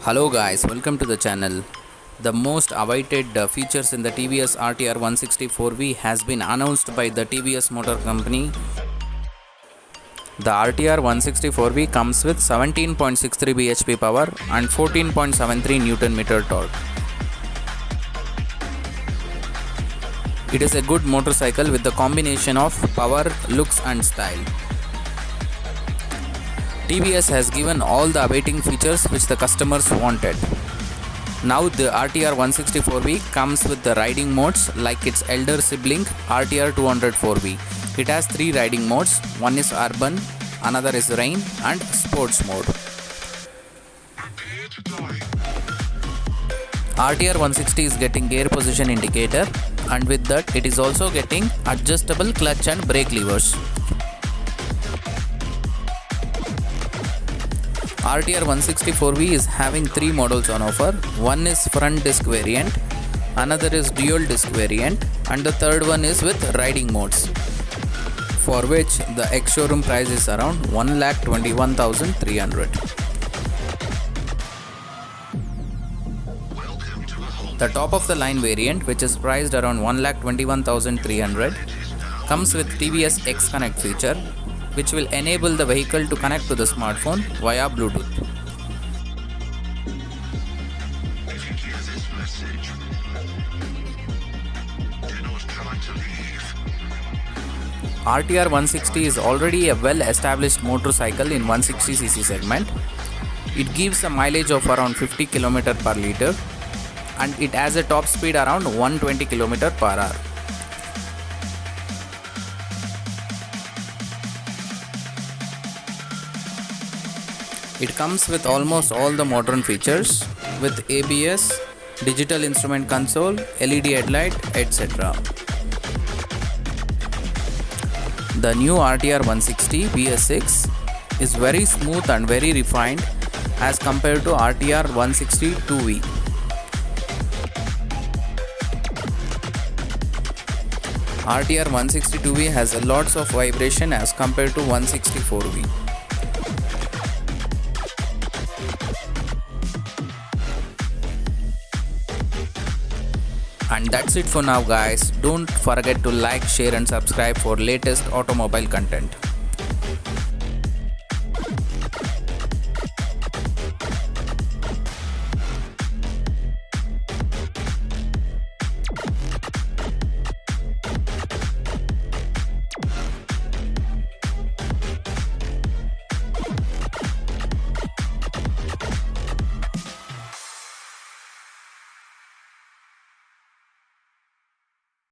Hello guys, welcome to the channel. The most awaited features in the TVS RTR 160/4V has been announced by the TVS Motor Company. The RTR 160/4V comes with 17.63 bhp power and 14.73 Nm torque. It is a good motorcycle with the combination of power, looks and style. TVS has given all the awaiting features which the customers wanted. Now the RTR 160/4V comes with the riding modes like its elder sibling RTR 200/4V. It has 3 riding modes, one is urban, another is rain and sports mode. RTR 160 is getting gear position indicator, and with that it is also getting adjustable clutch and brake levers. RTR 160/4V is having 3 models on offer. One is front disc variant, another is dual disc variant, and the third one is with riding modes, for which the ex-showroom price is around 1,21,300. The top of the line variant, which is priced around 1,21,300, comes with TVS X Connect feature, which will enable the vehicle to connect to the smartphone via Bluetooth. RTR 160 is already a well-established motorcycle in 160cc segment. It gives a mileage of around 50 km per liter, and it has a top speed around 120 km per hour. It comes with almost all the modern features with ABS, digital instrument console, LED headlight, etc. The new RTR 160 BS6 is very smooth and very refined as compared to RTR 160 2V. RTR 160 2V has lots of vibration as compared to 164V. And that's it for now guys. Don't forget to like, share and subscribe for latest automobile content.